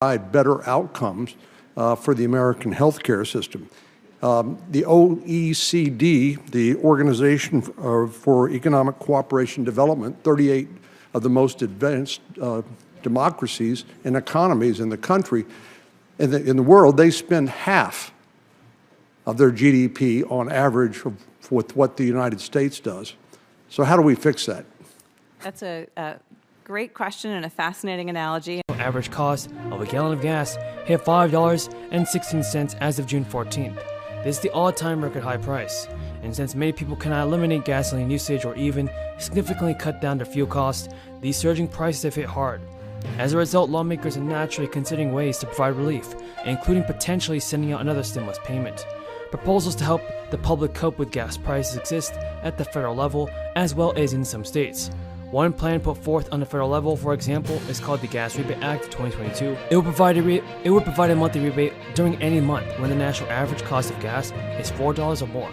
provide better outcomes for the American healthcare system. The OECD, the Organization for Economic Cooperation and Development, 38 of the most advanced democracies and economies in the country, in the world, they spend half of their GDP on average with what the United States does. So how do we fix that? That's a great question and a fascinating analogy. Average cost of a gallon of gas hit $5.16 as of June 14th. This is the all-time record high price. And since many people cannot eliminate gasoline usage or even significantly cut down their fuel costs, these surging prices have hit hard. As a result, lawmakers are naturally considering ways to provide relief, including potentially sending out another stimulus payment. Proposals to help the public cope with gas prices exist at the federal level as well as in some states. One plan put forth on the federal level, for example, is called the Gas Rebate Act of 2022. It would provide a monthly rebate during any month when the national average cost of gas is $4 or more.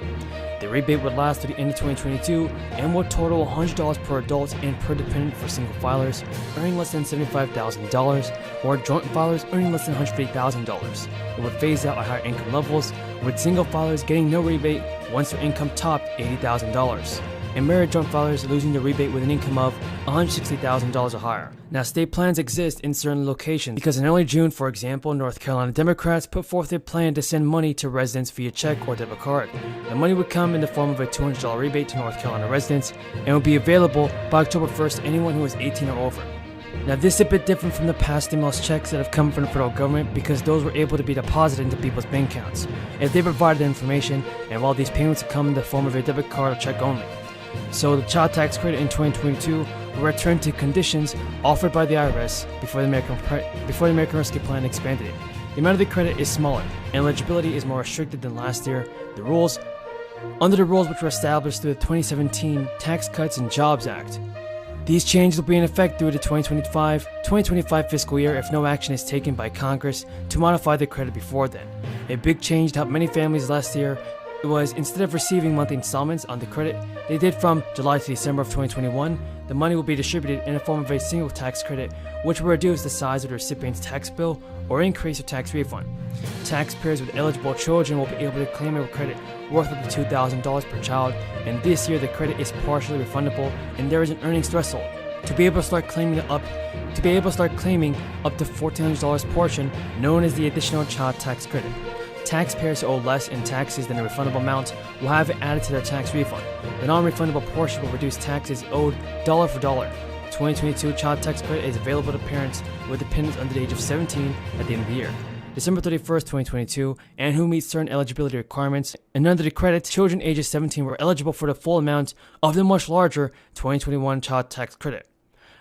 The rebate would last to the end of 2022 and would total $100 per adult and per dependent for single filers earning less than $75,000 or joint filers earning less than $150,000. It would phase out at higher income levels, with single filers getting no rebate once their income topped $80,000. And married joint filers losing the rebate with an income of $160,000 or higher. Now, state plans exist in certain locations because in early June, for example, North Carolina Democrats put forth a plan to send money to residents via check or debit card. The money would come in the form of a $200 rebate to North Carolina residents and would be available by October 1st to anyone who is 18 or over. Now, this is a bit different from the past stimulus checks that have come from the federal government because those were able to be deposited into people's bank accounts if they provided the information, and while these payments would come in the form of a debit card or check only. So the child tax credit in 2022 will return to conditions offered by the IRS before the American Rescue Plan expanded it. The amount of the credit is smaller, and eligibility is more restricted than last year. Under the rules which were established through the 2017 Tax Cuts and Jobs Act. These changes will be in effect through the 2025 fiscal year if no action is taken by Congress to modify the credit before then. A big change to help many families last year was, instead of receiving monthly installments on the credit they did from July to December of 2021, the money will be distributed in the form of a single tax credit, which will reduce the size of the recipient's tax bill or increase their tax refund. Taxpayers with eligible children will be able to claim a credit worth up to $2,000 per child, and this year the credit is partially refundable and there is an earnings threshold. To be able to start claiming up to $1,400 portion known as the additional child tax credit. Taxpayers who owe less in taxes than the refundable amount will have it added to their tax refund. The non-refundable portion will reduce taxes owed dollar for dollar. 2022 child tax credit is available to parents with dependents under the age of 17 at the end of the year, December 31st, 2022, and who meet certain eligibility requirements. And under the credit, children ages 17 were eligible for the full amount of the much larger 2021 child tax credit.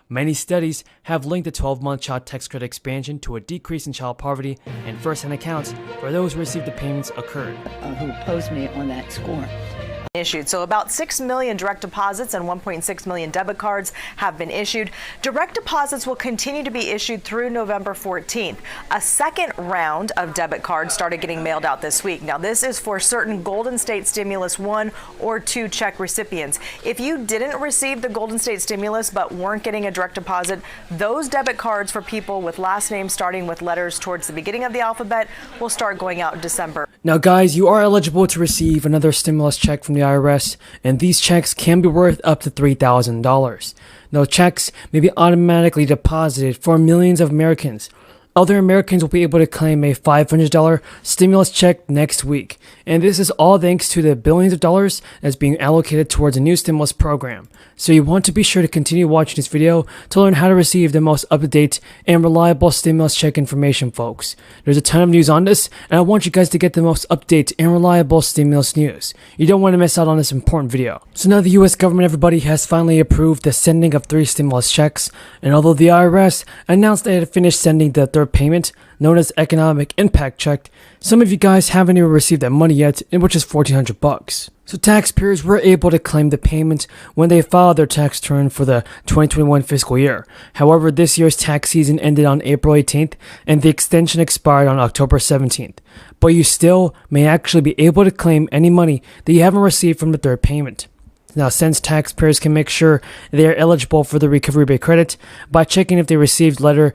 Many studies have linked the 12-month child tax credit expansion to a decrease in child poverty, and first-hand accounts for those who received the payments occurred. Who opposed me on that score. Issued. So about 6 million direct deposits and 1.6 million debit cards have been issued. Direct deposits will continue to be issued through November 14th. A second round of debit cards started getting mailed out this week. Now, this is for certain Golden State Stimulus 1 or 2 check recipients. If you didn't receive the Golden State Stimulus but weren't getting a direct deposit, those debit cards for people with last names starting with letters towards the beginning of the alphabet will start going out in December. Now, guys, you are eligible to receive another stimulus check from the IRS, and these checks can be worth up to $3,000. Now, checks may be automatically deposited for millions of Americans. Other Americans will be able to claim a $500 stimulus check next week, and this is all thanks to the billions of dollars that's being allocated towards a new stimulus program. So you want to be sure to continue watching this video to learn how to receive the most up-to-date and reliable stimulus check information, folks. There's a ton of news on this, and I want you guys to get the most up-to-date and reliable stimulus news. You don't want to miss out on this important video. So now the US government, everybody, has finally approved the sending of 3 stimulus checks, and although the IRS announced they had finished sending the third payment, known as Economic Impact Check, some of you guys haven't even received that money yet, which is $1,400. So taxpayers were able to claim the payment when they filed their tax return for the 2021 fiscal year. However, this year's tax season ended on April 18th and the extension expired on October 17th. But you still may actually be able to claim any money that you haven't received from the third payment. Now, since taxpayers can make sure they are eligible for the recovery rebate credit by checking if they received a letter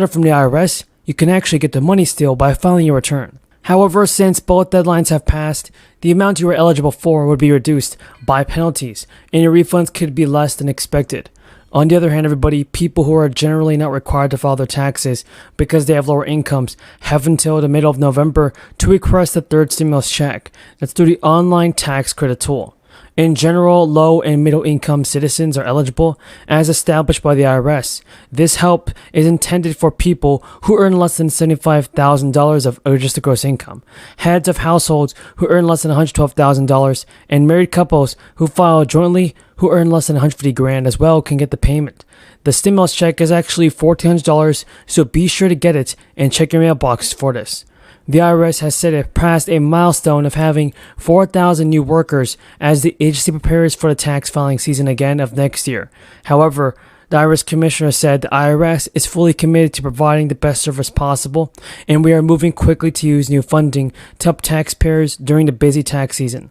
from the IRS, you can actually get the money still by filing your return. However, since both deadlines have passed, the amount you are eligible for would be reduced by penalties, and your refunds could be less than expected. On the other hand, everybody, people who are generally not required to file their taxes because they have lower incomes have until the middle of November to request the third stimulus check. That's through the online tax credit tool. In general, low and middle income citizens are eligible as established by the IRS. This help is intended for people who earn less than $75,000 of adjusted gross income, heads of households who earn less than $112,000, and married couples who file jointly who earn less than $150,000 as well can get the payment. The stimulus check is actually $1,400, so be sure to get it and check your mailbox for this. The IRS has said it passed a milestone of having 4,000 new workers as the agency prepares for the tax filing season again of next year. However, the IRS commissioner said the IRS is fully committed to providing the best service possible, and we are moving quickly to use new funding to help taxpayers during the busy tax season.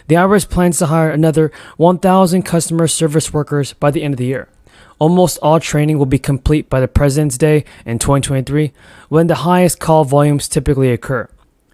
The IRS plans to hire another 1,000 customer service workers by the end of the year. Almost all training will be complete by the President's Day in 2023, when the highest call volumes typically occur.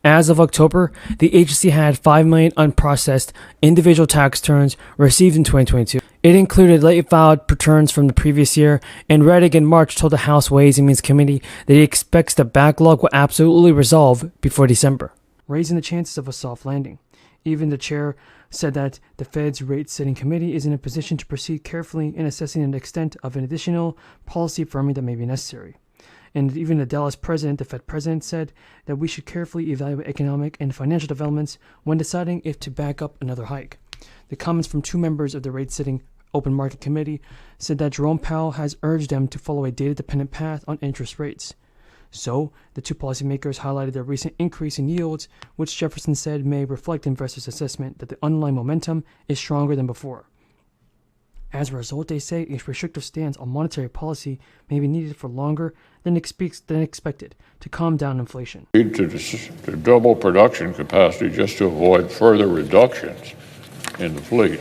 As of October, the agency had 5 million unprocessed individual tax returns received in 2022. It included late filed returns from the previous year, and Reddick in March told the House Ways and Means Committee that he expects the backlog will absolutely resolve before December, raising the chances of a soft landing. Even the chair said that the Fed's rate-setting committee is in a position to proceed carefully in assessing the extent of an additional policy firming that may be necessary. And even the Dallas president, the Fed president, said that we should carefully evaluate economic and financial developments when deciding if to back up another hike. The comments from two members of the rate-setting open market committee said that Jerome Powell has urged them to follow a data-dependent path on interest rates. So, the two policymakers highlighted the recent increase in yields, which Jefferson said may reflect investors' assessment that the underlying momentum is stronger than before. As a result, they say a restrictive stance on monetary policy may be needed for longer than expected to calm down inflation. Need to double production capacity just to avoid further reductions in the fleet.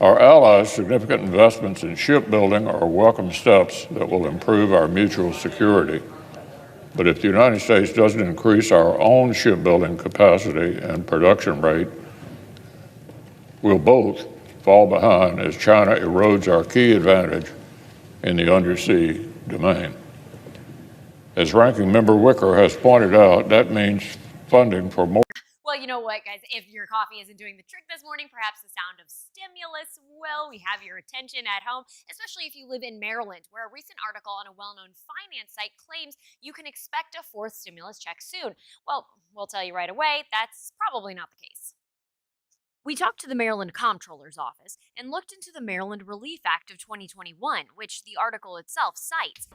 Our allies' significant investments in shipbuilding are welcome steps that will improve our mutual security. But if the United States doesn't increase our own shipbuilding capacity and production rate, we'll both fall behind as China erodes our key advantage in the undersea domain. As Ranking Member Wicker has pointed out, that means funding for more. Well, you know what, guys? If your coffee isn't doing the trick this morning, perhaps the sound of stimulus will. We have your attention at home, especially if you live in Maryland, where a recent article on a well-known finance site claims you can expect a fourth stimulus check soon. Well, we'll tell you right away, that's probably not the case. We talked to the Maryland Comptroller's Office and looked into the Maryland Relief Act of 2021, which the article itself cites.